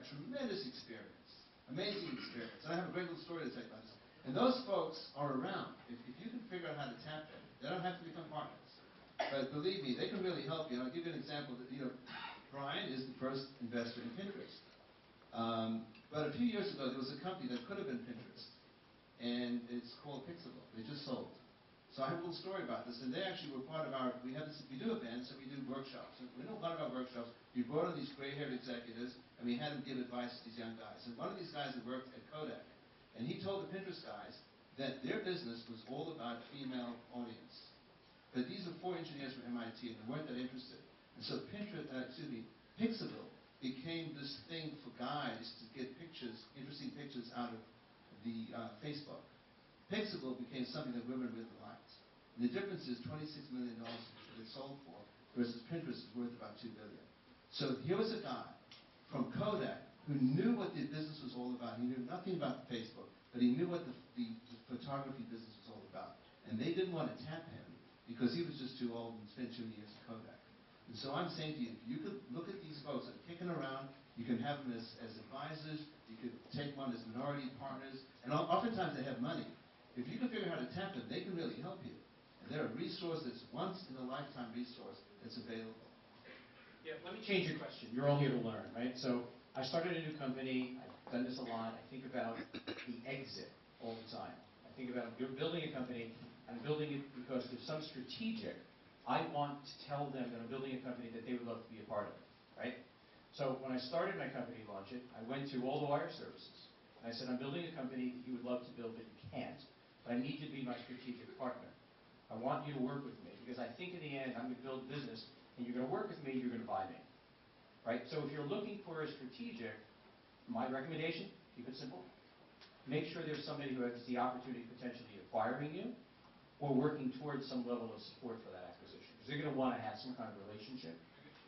have tremendous experience, amazing experience. And I have a great little story to tell you about this. And those folks are around. If you can figure out how to tap them, they don't have to become partners. But believe me, they can really help you. And I'll give you an example. Brian is the first investor in Pinterest. But a few years ago, there was a company that could have been Pinterest. And it's called Pixable. They just sold. So I have a little story about this, and they actually were part of our, we do events and we do workshops. And we know one of our workshops, we brought in these gray-haired executives, and we had them give advice to these young guys. And one of these guys had worked at Kodak, and he told the Pinterest guys that their business was all about female audience. But these are 4 engineers from MIT, and they weren't that interested. And so Pixable became this thing for guys to get pictures, interesting pictures out of the Facebook. Pixable became something that women really liked. And the difference is $26 million that it sold for versus Pinterest is worth about $2 billion. So here was a guy from Kodak who knew what the business was all about. He knew nothing about Facebook, but he knew what the photography business was all about. And they didn't want to tap him because he was just too old and spent 2 years at Kodak. And so I'm saying to you, if you could look at these folks that are kicking around, you can have them as advisors, you could take one as minority partners, and oftentimes they have money. If you can figure out how to tap them, they can really help you. And they're a resource that's once-in-a-lifetime resource that's available. Yeah, let me change your question. You're all here to learn, right? So I started a new company. I've done this a lot. I think about the exit all the time. I think about building a company, and I'm building it because there's some strategic. I want to tell them that I'm building a company that they would love to be a part of, right? So when I started my company, Launch It, I went to all the wire services. And I said, I'm building a company that you would love to build, but you can't. But I need you to be my strategic partner. I want you to work with me, because I think in the end, I'm going to build a business, and you're going to work with me, you're going to buy me. Right? So if you're looking for a strategic, my recommendation, keep it simple. Make sure there's somebody who has the opportunity of potentially acquiring you, or working towards some level of support for that acquisition. Because they're going to want to have some kind of relationship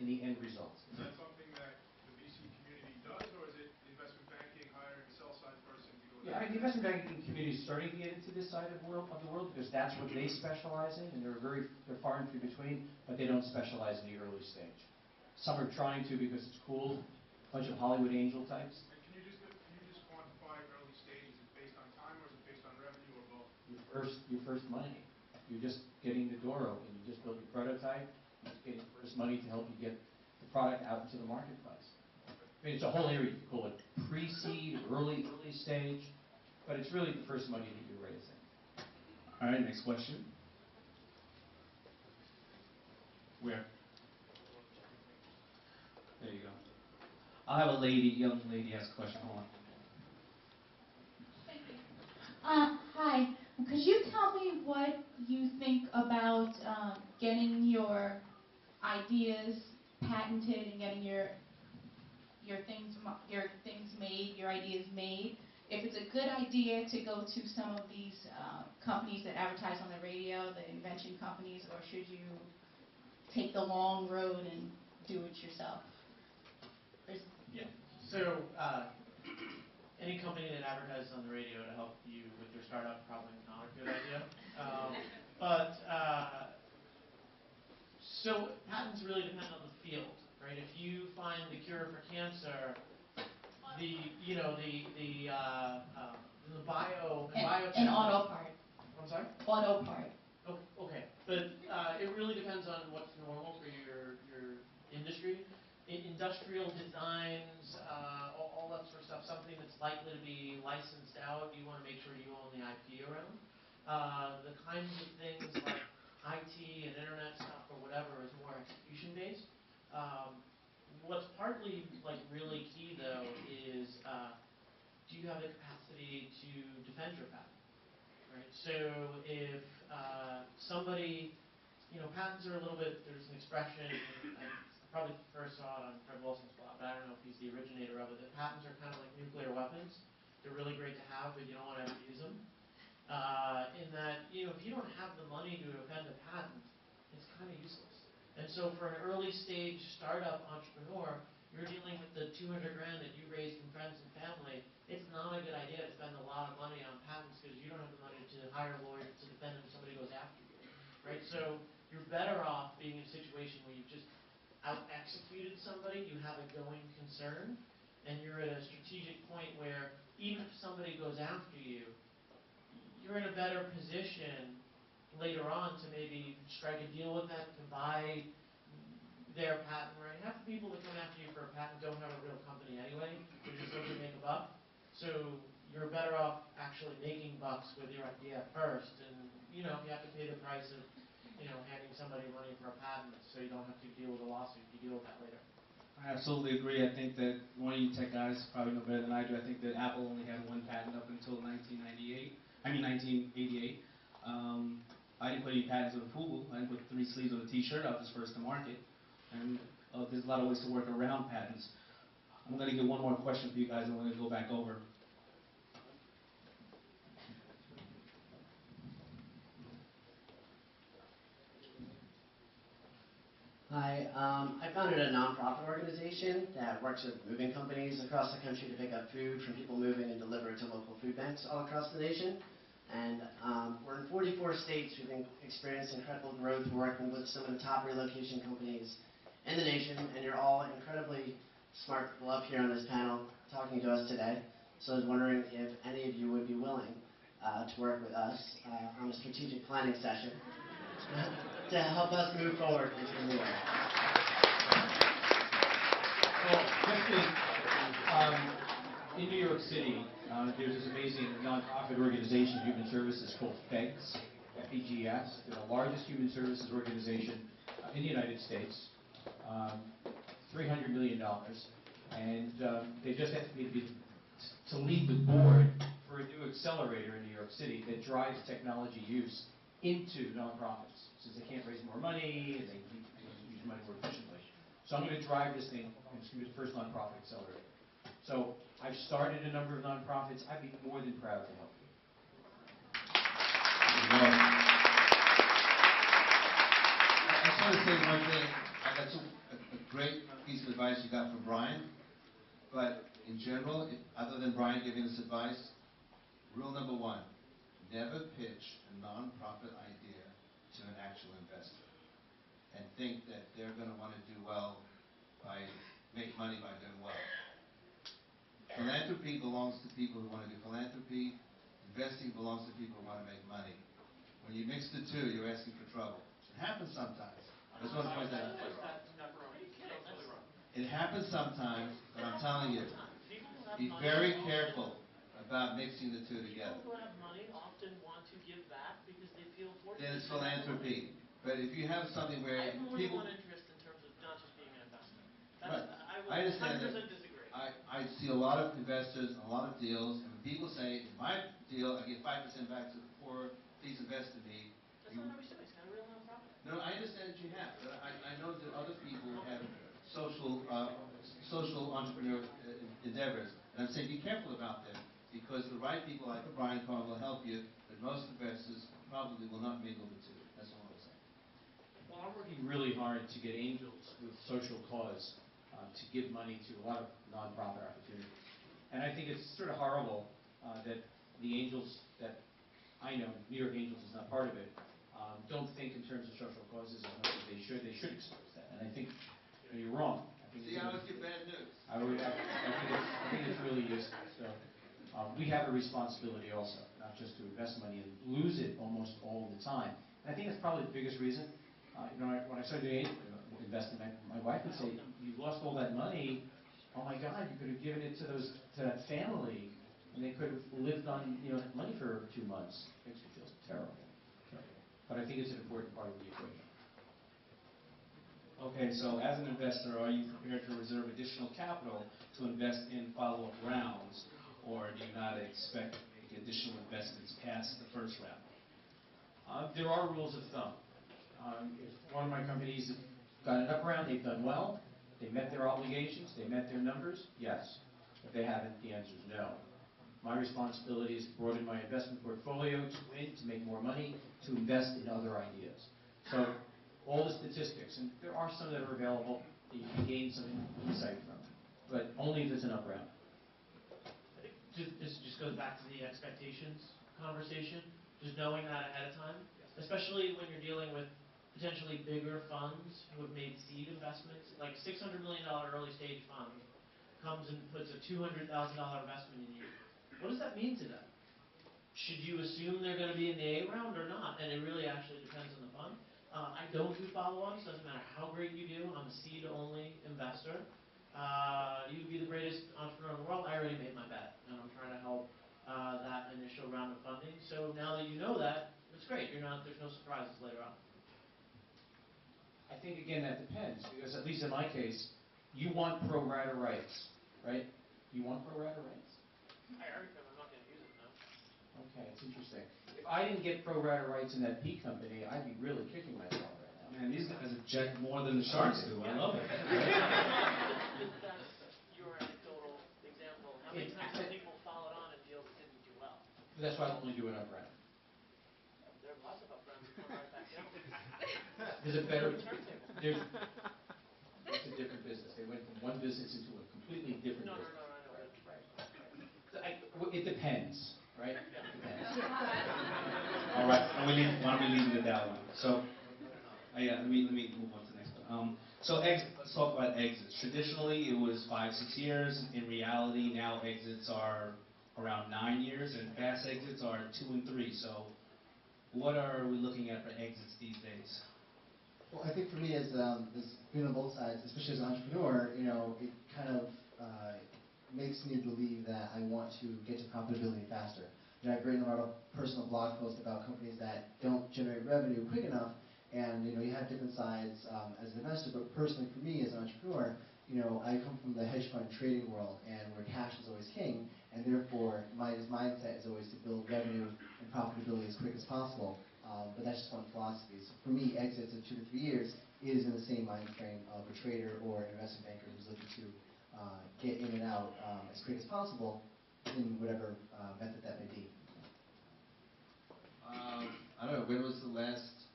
in the end result. Is that something that the VC community does, or is it investment banking hiring a sell-side person to go? Yeah, I mean, the investment banking community is starting to get into this side of the world, because that's what they specialize in, and they're far and few between, but they don't specialize in the early stage. Some are trying to because it's cool, a bunch of Hollywood angel types. Can you just quantify early stage? Is it based on time, or is it based on revenue, or both? Your first money. You're just getting the door open. You just build your prototype. You're just getting first money to help you get the product out into the marketplace. I mean, it's a whole area. You call it pre-seed, early stage, but it's really the first money that you're raising. All right, next question. Where? There you go. I'll have a young lady ask a question. Hold on. Thank you. Hi. Could you tell me what you think about getting your ideas patented and getting your things made, your ideas made? If it's a good idea to go to some of these companies that advertise on the radio, the invention companies, or should you take the long road and do it yourself? Yeah. So any company that advertises on the radio to help you with your startup, probably not a good idea. So patents really depend on the field, right? If you find the cure for cancer, the biotech. An auto part. I'm sorry? Auto part. Okay, but it really depends on what's normal for your industry. Industrial designs, all that sort of stuff, something that's likely to be licensed out, you want to make sure you own the IP around. The kinds of things like IT and internet stuff or whatever is more execution-based. What's partly really key though is do you have the capacity to defend your patent? Right. So if somebody, patents are a little bit. There's an expression. I probably first saw it on Fred Wilson's blog, but I don't know if he's the originator of it. That patents are kind of like nuclear weapons. They're really great to have, but you don't want to ever use them. In that, if you don't have the money to defend a patent, it's kind of useless. And so for an early stage startup entrepreneur, you're dealing with the $200 grand that you raised from friends and family. It's not a good idea to spend a lot of money on patents because you don't have the money to hire lawyers to defend them if somebody goes after you, right? So you're better off being in a situation where you've just out-executed somebody, you have a going concern, and you're at a strategic point where even if somebody goes after you, you're in a better position later on to maybe strike a deal with them, to buy their patent, right? Half the people that come after you for a patent don't have a real company anyway. They're just looking to make a buck. So you're better off actually making bucks with your idea first. And, you know, you have to pay the price of, you know, handing somebody money for a patent so you don't have to deal with a lawsuit. You deal with that later. I absolutely agree. I think that one of you tech guys probably know better than I do. I think that Apple only had one patent up until 1988. I mean 1988. I didn't put any patents on Fubu. I didn't put 3 sleeves on a T-shirt. I was just first to market. And there's a lot of ways to work around patents. I'm going to get one more question for you guys, and we're going to go back over. Hi, I founded a nonprofit organization that works with moving companies across the country to pick up food from people moving and deliver it to local food banks all across the nation. And we're in 44 states. We've experienced incredible growth working with some of the top relocation companies in the nation, and you're all incredibly smart people up here on this panel talking to us today. So I was wondering if any of you would be willing to work with us on a strategic planning session to help us move forward into the new year. Well, in New York City, there's this amazing nonprofit organization, human services, called FEGS, F-E-G-S. They're the largest human services organization in the United States, $300 million. And they just asked me to lead the board for a new accelerator in New York City that drives technology use into nonprofits, since they can't raise more money and they need to use money more efficiently. So I'm going to drive this thing, and it's going to be the first nonprofit accelerator. So I've started a number of nonprofits. I'd be more than proud to help you. I just want to say one thing. That's a great piece of advice you got from Brian. But in general, other than Brian giving us advice, rule number 1, never pitch a nonprofit idea to an actual investor and think that they're going to want to do well make money by doing well. Philanthropy belongs to people who want to do philanthropy. Investing belongs to people who want to make money. When you mix the two, you're asking for trouble. It happens sometimes. I just want to point that out. It happens sometimes, but I'm telling you, be very careful about mixing the two together. People who have money often want to give back because they feel fortunate. Then it's philanthropy. But if you have something where I have more people... than one interest in terms of not just being an investor. Right. I would understand that. 100% disagree. I see a lot of investors, a lot of deals, and when people say, in my deal, I get 5% back to the poor, please invest in me. That's not every city's got a real nonprofit. No, I understand that you have, but I know that other people have social entrepreneur endeavors, and I'm saying be careful about them, because the right people like Brian Carr will help you, but most investors probably will not mingle the two. That's all I'm saying. Well, I'm working really hard to get angels with social cause to give money to a lot of nonprofit opportunities. And I think it's sort of horrible that the angels that I know, New York Angels is not part of it, don't think in terms of social causes as much as they should. They should expose that. And I think you're wrong. See, I always get bad news. I think it's really useful. So we have a responsibility also, not just to invest money and lose it almost all the time. And I think that's probably the biggest reason. When I started doing investing, my wife would say, "You lost all that money. Oh my God, you could have given it to that family, and they could have lived on money for 2 months." Makes me feel terrible. But I think it's an important part of the equation. Okay, so as an investor, are you prepared to reserve additional capital to invest in follow-up rounds, or do you not expect to make additional investments past the first round? There are rules of thumb. If one of my companies got an up round, they've done well, they met their obligations, they met their numbers, yes. If they haven't, the answer is no. My responsibility is to broaden my investment portfolio, to win, to make more money, to invest in other ideas. So all the statistics, and there are some that are available that you can gain some insight from, but only if it's an up round. I think this just goes back to the expectations conversation, just knowing that ahead of time, especially when you're dealing with potentially bigger funds who have made seed investments, like $600 million early stage fund comes and puts a $200,000 investment in you, what does that mean to them? Should you assume they're going to be in the A round or not? And it really actually depends on the fund. I don't do follow-ups, doesn't matter how great you do. I'm a seed-only investor. You could be the greatest entrepreneur in the world. I already made my bet, and I'm trying to help that initial round of funding. So now that you know that, it's great. There's no surprises later on. I think, again, that depends, because at least in my case, you want pro rata rights, right? You want pro rata rights? I already know I'm not going to use it now. Okay, it's interesting. If I didn't get pro rata rights in that P company, I'd be really kicking myself right now. Man, these guys object more than the Sharks do. I love it. That's your anecdotal example. How many times have people followed on and deals didn't do well? That's why I only do it up round. There are lots of upfronts that come right back down. There's a better, Turntable. it's a different business. They went from one business into a completely different No, business. I know. Right. It depends, right? It depends. All right, why don't we leave it at that one? So, let me move on to the next one. Let's talk about exits. Traditionally, it was 5-6 years. In reality, now exits are around 9 years, and fast exits are 2 and 3. So, what are we looking at for exits these days? Well, I think for me, as being on both sides, especially as an entrepreneur, it kind of makes me believe that I want to get to profitability faster. I've written a lot of personal blog posts about companies that don't generate revenue quick enough, and you have different sides as an investor. But personally, for me as an entrepreneur, I come from the hedge fund trading world, and where cash is always king, and therefore my mindset is always to build revenue and profitability as quick as possible. But that's just one philosophy. So for me, exits of 2 to 3 years is in the same mind frame of a trader or an investment banker who's looking to get in and out as quick as possible in whatever method that may be. I don't know, when was the last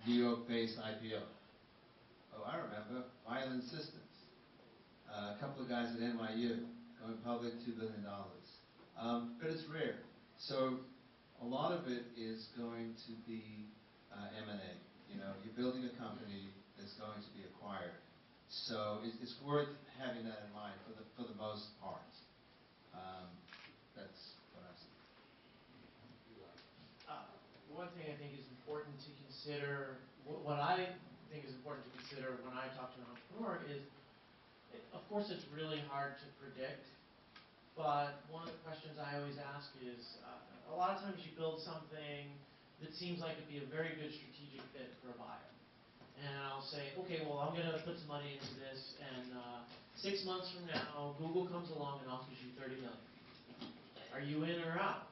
New York-based IPO? Oh, I remember, Violent Systems. A couple of guys at NYU going public, $2 billion. But it's rare. So a lot of it is going to be M&A. You're building a company that's going to be acquired. So it's worth having that in mind for the most part. That's what I see. One thing I think is important to consider, what I think is important to consider when I talk to an entrepreneur is, of course it's really hard to predict, but one of the questions I always ask is, a lot of times you build something that seems like it'd be a very good strategic fit for a buyer. And I'll say, okay, well, I'm going to put some money into this, and 6 months from now, Google comes along and offers you $30 million. Are you in or out?